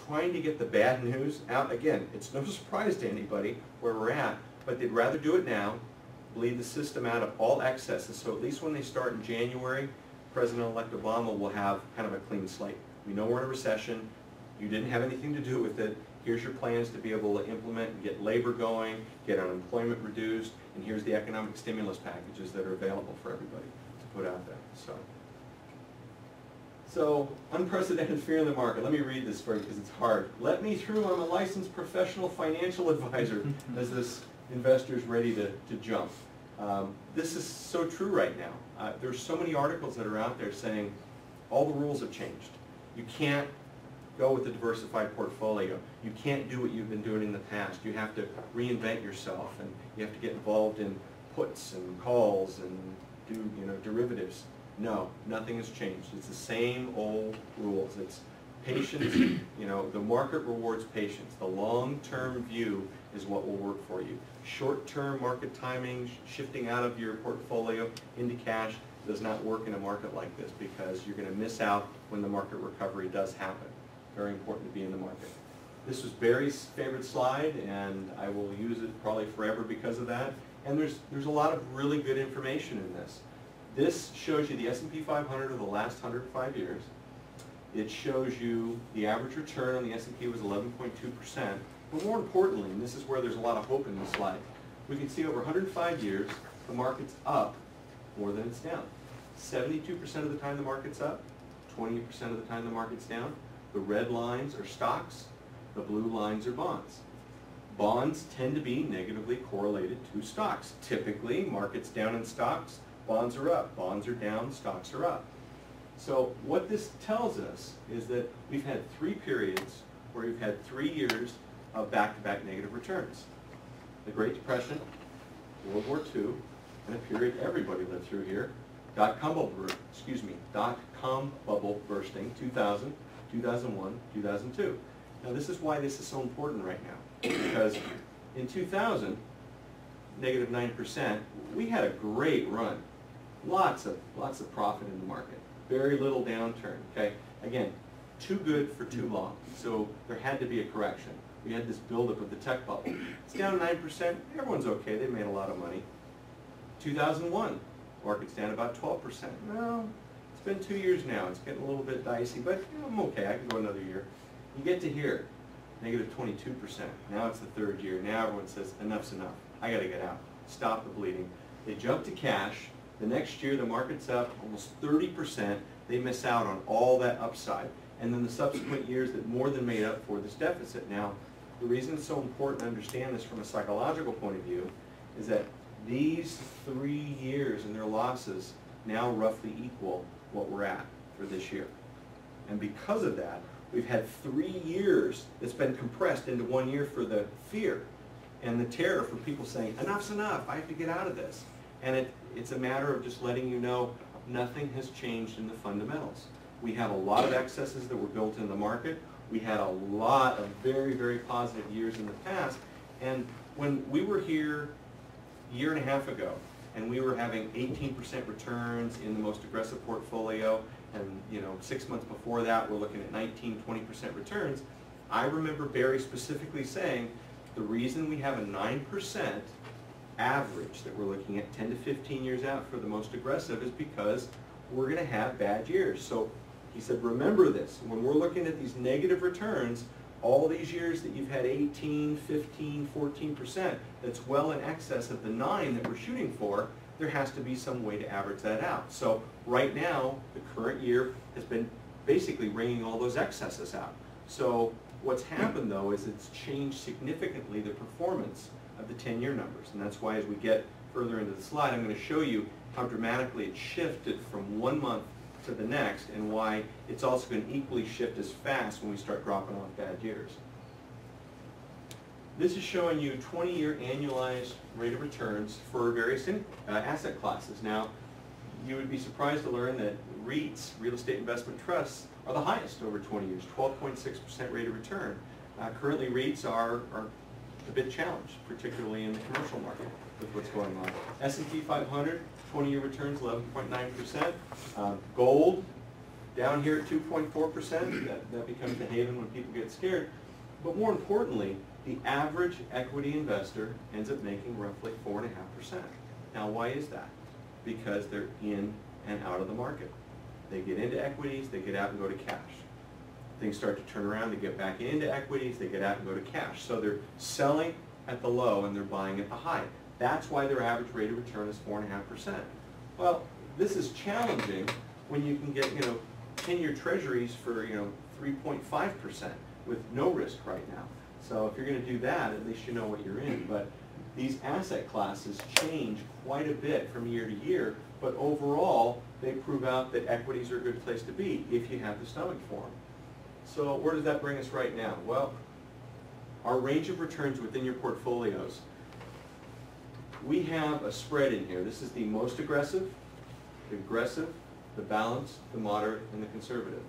trying to get the bad news out. Again, it's no surprise to anybody where we're at, but they'd rather do it now, bleed the system out of all excesses, so at least when they start in January, President-elect Obama will have kind of a clean slate. We know we're in a recession. You didn't have anything to do with it. Here's your plans to be able to implement and get labor going, get unemployment reduced, and here's the economic stimulus packages that are available for everybody to put out there. So unprecedented fear in the market. Let me read this for you because it's hard. Let me through, I'm a licensed professional financial advisor, as this investor's ready to jump. This is so true right now. There's so many articles that are out there saying all the rules have changed. You can't go with a diversified portfolio. You can't do what you've been doing in the past. You have to reinvent yourself, and you have to get involved in puts and calls and do derivatives. No, nothing has changed. It's the same old rules. It's patience. The market rewards patience. The long-term view is what will work for you. Short-term market timing, shifting out of your portfolio into cash does not work in a market like this because you're going to miss out when the market recovery does happen. Very important to be in the market. This was Barry's favorite slide, and I will use it probably forever because of that. And there's a lot of really good information in this. This shows you the S&P 500 of the last 105 years. It shows you the average return on the S&P was 11.2%. But more importantly, and this is where there's a lot of hope in this slide, we can see over 105 years, the market's up more than it's down. 72% of the time the market's up, 20% of the time the market's down. The red lines are stocks, the blue lines are bonds. Bonds tend to be negatively correlated to stocks. Typically, market's down in stocks, bonds are up. Bonds are down, stocks are up. So what this tells us is that we've had 3 periods where we've had 3 years of back-to-back negative returns. The Great Depression, World War II, and a period everybody lived through here, dot-com bubble bursting, 2000, 2001, 2002. Now this is why this is so important right now, because in 2000, negative 9%, we had a great run. Lots of profit in the market. Very little downturn, okay? Again, too good for too long, so there had to be a correction. We had this buildup of the tech bubble. It's down 9%, everyone's okay, they made a lot of money. 2001, market's down about 12%. Well, it's been 2 years now, it's getting a little bit dicey, but I'm okay, I can go another year. You get to here, negative 22%. Now it's the 3rd year, now everyone says, enough's enough, I gotta get out, stop the bleeding. They jump to cash. The next year the market's up almost 30%. They miss out on all that upside. And then the subsequent years that more than made up for this deficit. Now, the reason it's so important to understand this from a psychological point of view is that these 3 years and their losses now roughly equal what we're at for this year. And because of that, we've had 3 years that's been compressed into 1 year for the fear and the terror for people saying, enough's enough, I have to get out of this. And it's a matter of just letting you know nothing has changed in the fundamentals. We have a lot of excesses that were built in the market. We had a lot of very, very positive years in the past. And when we were here a year and a half ago, and we were having 18% returns in the most aggressive portfolio, and 6 months before that we're looking at 19, 20% returns, I remember Barry specifically saying the reason we have a 9% average that we're looking at 10 to 15 years out for the most aggressive is because we're going to have bad years. So he said, remember this, when we're looking at these negative returns, all these years that you've had 18, 15, 14%, that's well in excess of the 9 that we're shooting for, there has to be some way to average that out. So right now, the current year has been basically wringing all those excesses out. So what's happened though is it's changed significantly the performance of the 10-year numbers. And that's why as we get further into the slide, I'm going to show you how dramatically it shifted from 1 month to the next and why it's also going to equally shift as fast when we start dropping off bad years. This is showing you 20-year annualized rate of returns for various asset classes. Now, you would be surprised to learn that REITs, real estate investment trusts, are the highest over 20 years, 12.6% rate of return. Currently, REITs are a bit challenged, particularly in the commercial market with what's going on. S&P 500, 20-year returns 11.9%. Gold, down here at 2.4%, that becomes the haven when people get scared. But more importantly, the average equity investor ends up making roughly 4.5%. Now, why is that? Because they're in and out of the market. They get into equities, they get out and go to cash. Things start to turn around, they get back into equities, they get out and go to cash. So they're selling at the low and they're buying at the high. That's why their average rate of return is 4.5%. Well, this is challenging when you can get, 10-year treasuries for, 3.5% with no risk right now. So if you're going to do that, at least you know what you're in. But these asset classes change quite a bit from year to year, but overall, they prove out that equities are a good place to be if you have the stomach for them. So where does that bring us right now? Well, our range of returns within your portfolios, we have a spread in here. This is the most aggressive, the balanced, the moderate, and the conservative.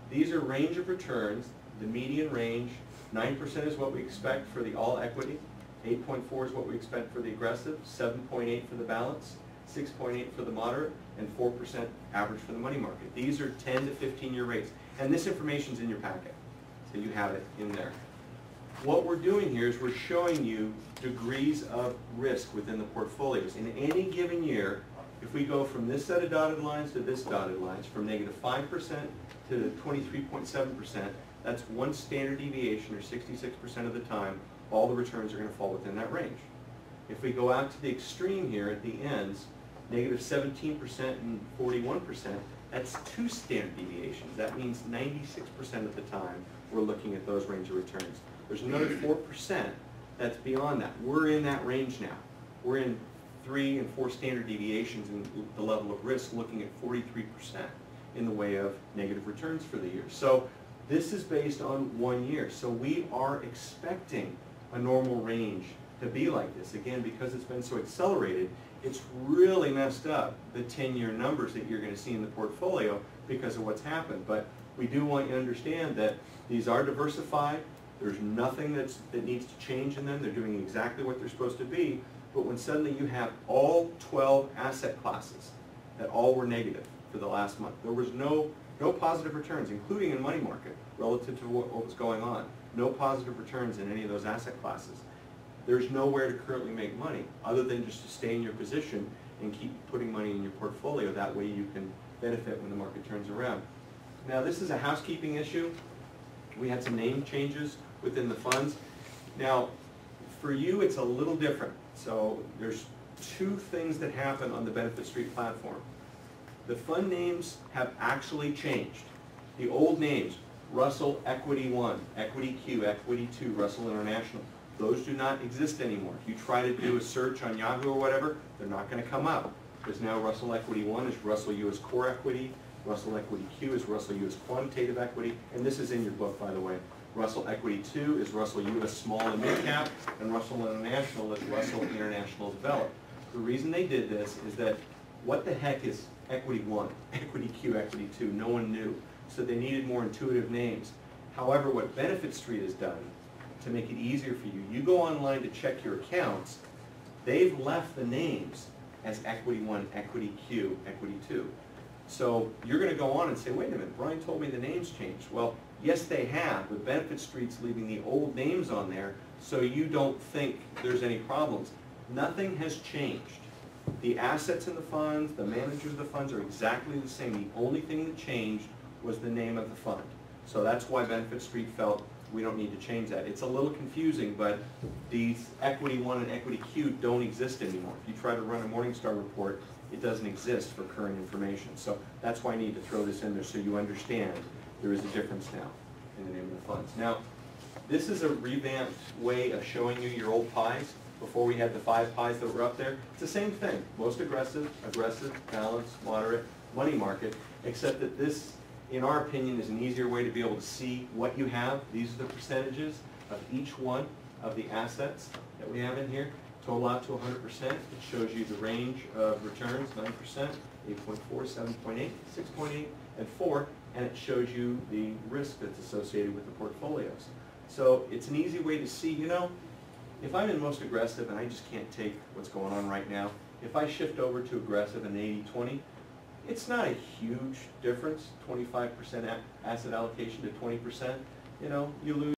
These are range of returns. The median range, 9% is what we expect for the all equity, 8.4 is what we expect for the aggressive, 7.8 for the balance, 6.8 for the moderate, and 4% average for the money market. These are 10 to 15-year rates. And this information's in your packet, so you have it in there. What we're doing here is we're showing you degrees of risk within the portfolios. In any given year, if we go from this set of dotted lines to this dotted lines, from -5% to 23.7%, that's one standard deviation, or 66% of the time, all the returns are going to fall within that range. If we go out to the extreme here at the ends, -17% and 41%, that's two standard deviations. That means 96% of the time we're looking at those range of returns. There's another 4% that's beyond that. We're in that range now. We're in 3 and 4 standard deviations in the level of risk, looking at 43% in the way of negative returns for the year. So this is based on 1 year. So we are expecting a normal range to be like this. Again, because it's been so accelerated, it's really messed up the 10-year numbers that you're going to see in the portfolio because of what's happened. But we do want you to understand that these are diversified. There's nothing that needs to change in them. They're doing exactly what they're supposed to be. But when suddenly you have all 12 asset classes that all were negative for the last month, there was no positive returns, including in money market, relative to what was going on. No positive returns in any of those asset classes. There's nowhere to currently make money other than just to stay in your position and keep putting money in your portfolio. That way you can benefit when the market turns around. Now, this is a housekeeping issue. We had some name changes within the funds. Now, for you, it's a little different. So there's two things that happen on the Benefit Street platform. The fund names have actually changed. The old names, Russell Equity 1, Equity Q, Equity 2, Russell International, those do not exist anymore. If you try to do a search on Yahoo or whatever, they're not going to come up. Because now Russell Equity 1 is Russell US Core Equity, Russell Equity Q is Russell US Quantitative Equity, and this is in your book, by the way. Russell Equity 2 is Russell US Small and Mid Cap, and Russell International is Russell International Developed. The reason they did this is that what the heck is Equity 1, Equity Q, Equity 2? No one knew. So they needed more intuitive names. However, what Benefit Street has done to make it easier for you, you go online to check your accounts, they've left the names as Equity 1, Equity Q, Equity 2. So you're going to go on and say, wait a minute, Brian told me the names changed. Well, yes, they have, but Benefit Street's leaving the old names on there so you don't think there's any problems. Nothing has changed. The assets in the funds, the managers of the funds are exactly the same. The only thing that changed was the name of the fund. So that's why Benefit Street felt we don't need to change that. It's a little confusing, but these Equity 1 and Equity Q don't exist anymore. If you try to run a Morningstar report, it doesn't exist for current information. So that's why I need to throw this in there so you understand there is a difference now in the name of the funds. Now, this is a revamped way of showing you your old pies. Before we had the 5 pies that were up there, it's the same thing. Most aggressive, balanced, moderate, money market, except that this, in our opinion, is an easier way to be able to see what you have. These are the percentages of each one of the assets that we have in here. Total out to 100%. It shows you the range of returns, 9%, 8.4, 7.8, 6.8, and 4, and it shows you the risk that's associated with the portfolios. So it's an easy way to see, if I'm in most aggressive and I just can't take what's going on right now, if I shift over to aggressive and 80-20, It's not a huge difference, 25% asset allocation to 20%. You know, you lose